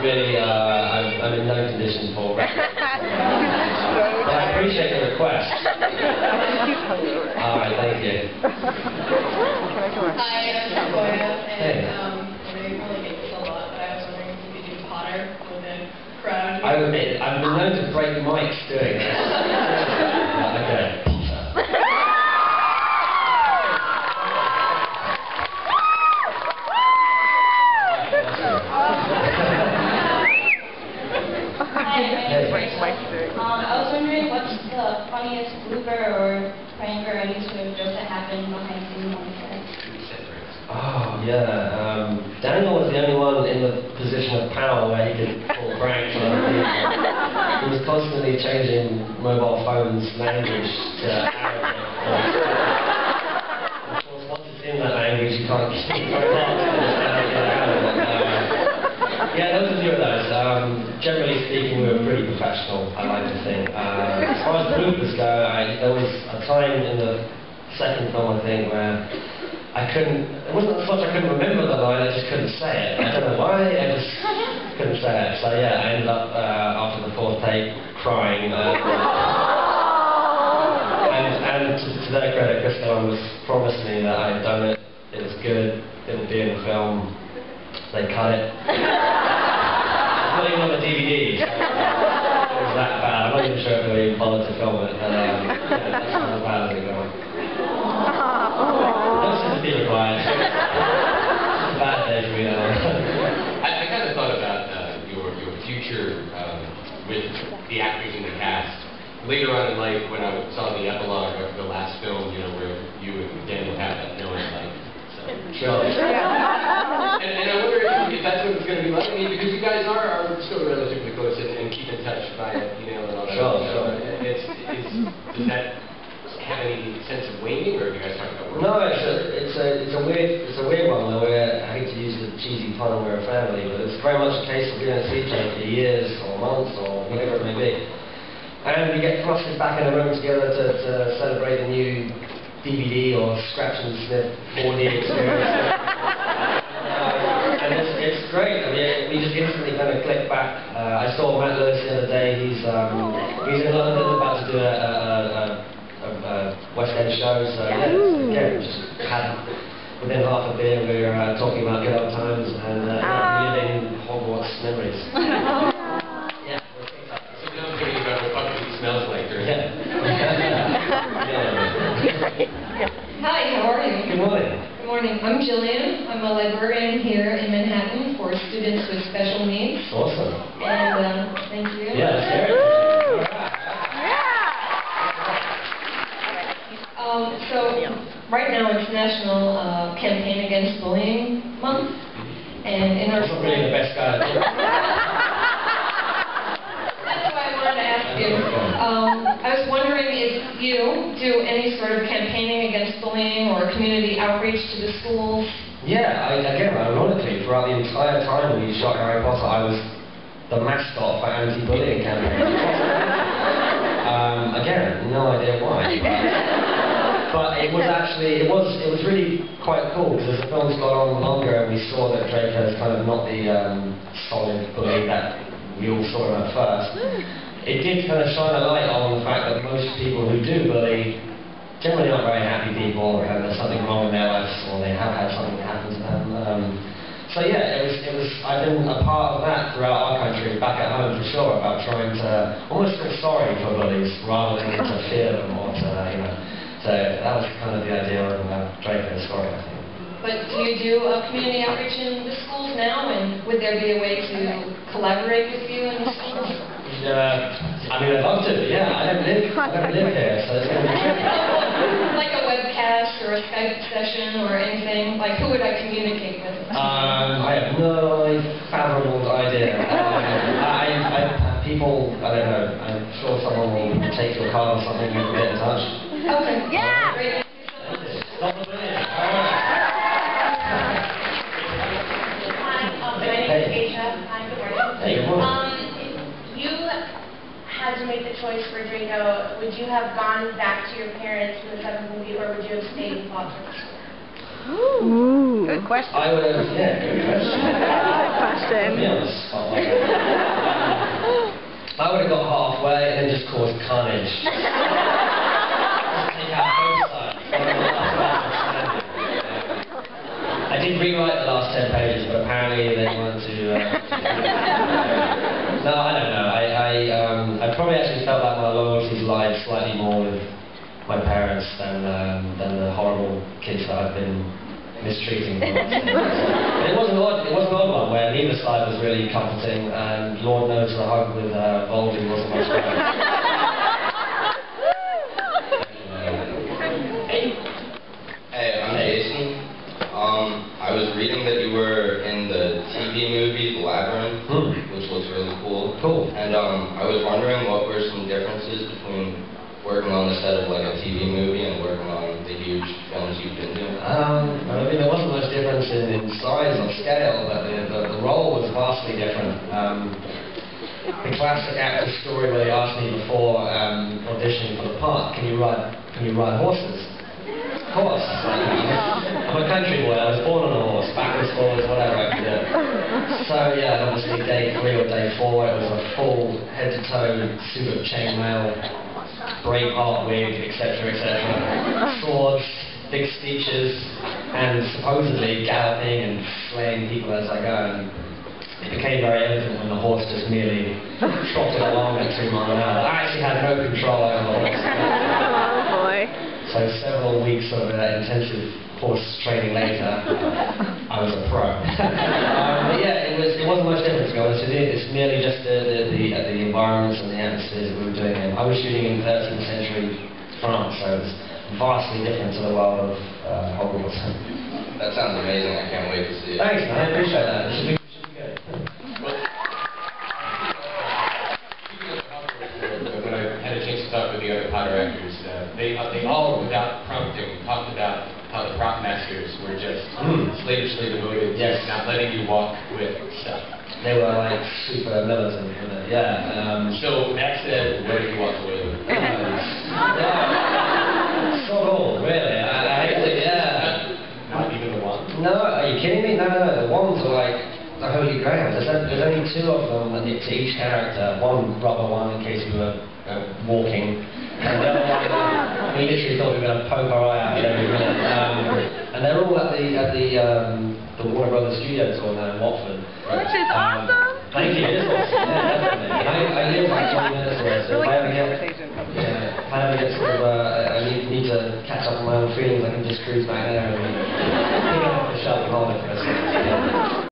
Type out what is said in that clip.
really, I'm in no condition for record. But I appreciate the request. Alright, thank you. Hi, I'm Sequoia, Hey. and I really hate this a lot, but I was wondering if you could do Potter with a crowd. I admit, I've been known to break mics doing this. Okay. I was wondering what's the funniest blooper or prank or any sort of joke that happened behind scenes on the set? Oh, yeah. Daniel was the only one in the position of power where he could pull pranks on other people. He was constantly changing mobile phones' language to Arabic. Of course, once it's in that language, you can't keep it very long to understand how to get out of it. Yeah, there was a few of those. Generally speaking, we were pretty professional, I like to think. As far as bloopers go, there was a time in the second film, I think, where it wasn't so much I couldn't remember the line, I just couldn't say it. I don't know why, I just couldn't say it. So yeah, I ended up, after the fourth take, crying. And to their credit, Chris Columbus promised me that I'd done it, it was good, it would be in the film. They cut it. It's not even on the DVD. So it was that bad. I'm not even sure if they even bothered to film it. Yeah, that's as bad as it got. No sympathy required. It's a bad day for me now. I kind of thought about your future with the actors in the cast. Later on in life, when I saw the epilogue of the last film, you know, where you and Daniel have that knowing, like, so. Sure. And I wonder if that's what it's going to be like. I mean, because you guys are still relatively close and keep in touch via email and all that. Sure, so sure. Does that have any sense of waning, or do you guys talk about work? No, it's a weird one though. I hate to use the cheesy pun, we're a family, but it's very much a case of we don't see each other for years or months or whatever it may be. And we get thrusted back in a room together to celebrate a new DVD or scratch and sniff 4D experience. And it's great. I mean, we just instantly kind of click back. I saw Matt Lewis the other day. He's in London about to do a West End show. So yeah, again, just had within half a beer we were talking about good old times and reliving Hogwarts memories. Yeah. So now I'm thinking about what Buckley smells like. Yeah. Hi, how are you? Good morning. Good morning. I'm Jillian. I'm a librarian here in Manhattan for students with special needs. Awesome. And thank you. Yeah, that's great. So right now it's National Campaign Against Bullying Month, and in our I'm not really the best guy. That's why I wanted to ask you. I was wondering if you do any sort of campaigning against bullying or community outreach to the schools. Yeah, again, ironically, throughout the entire time we shot Harry Potter, I was the mascot for anti-bullying campaigns. Again, no idea why. But it was actually, it was really quite cool because as the film's gone on longer and we saw that Draco is kind of not the solid bully that we all saw him at first. It did kind of shine a light on the fact that most people who do bully generally aren't very happy people, and there's something wrong in their lives, or they have had something happen to them. So yeah, it was. I've been a part of that throughout our country, back at home for sure, about trying to almost feel sorry for bullies rather than to fear them or to, you know. So that was kind of the idea of Draco's story, I think. But do you do community outreach in the schools now, and would there be a way to collaborate with you in the schools? I mean, I'd love to, but yeah, I don't live here, so it's going to be tricky. Like a webcast or a Skype session or anything? Like, who would I communicate with? I have no fathomable idea. People, I don't know, I'm sure someone will take your card or something and get in touch. Okay. Yeah! Great. Stop the bullying. Hi, my name is Aisha. Hi, good morning. Hey, good morning. If you had to make the choice for Draco, would you have gone back to your parents in the seventh movie, or would you have stayed in Foster? Ooh. Good question. I would have, yeah, good question. Good question. Put me on the spot like that. I would have got halfway and then just caused carnage. Just take out both sides. I did rewrite the last 10 pages, but apparently they wanted to. No, I don't know. I probably actually felt like my loyalties lied slightly more with my parents than the horrible kids that I've been mistreating. But it was an odd one where neither side was really comforting, and Lord knows the hug with Voldy wasn't much better. Hey, I'm Jason. I was reading that you were in the TV movie The Labyrinth, which looks really cool. Cool. And I was wondering what were some differences between working on the set of like a TV movie and working on the huge films you've been doing. I mean, there wasn't much difference in size or scale, but the role was vastly different. The classic actor story where they asked me before auditioning for the part, can you ride horses? Of course. I'm a country boy. I was born on a horse, backwards, forwards, whatever I could do. So yeah, and obviously day 3 or day 4, it was a full head-to-toe suit of chainmail, Braveheart wig, etc., etc. Swords, big speeches, and supposedly galloping and slaying people as I go. And it became very evident when the horse just merely trotted along at 2 miles an hour. I actually had no control over the horse. Oh boy. So several weeks of intensive horse training later, I was a pro. But yeah, it wasn't much different to be honest with you. It's merely just the environments and the atmospheres that we were doing in. I was shooting in 13th century France, so it's vastly different to the world of Hogwarts. That sounds amazing. I can't wait to see it. Thanks, man. I appreciate that. It should be good. When I had a chance to talk with the other Potter actors, they all, without prompting, talked about how the prop masters were just slavishly devoted to not letting you walk with stuff. They were like super militant, weren't they? Yeah. So that said, where did you walk away with? So old, really. I actually, yeah. Not even the one? No, are you kidding me? No. The ones are like the holy grail. There's only 2 of them to each character. One rubber one in case we were walking. And the other one, we literally thought we were going to poke our eye out every minute. And they're all at the Warner Brothers studio tour now in Watford. Which is awesome. Thank you. It is awesome. Yeah, definitely. I live like 20 minutes away, so if I ever get sort of, I need to catch up on my own feelings, I can just cruise back there and pick it up the shelf and hold it for a second.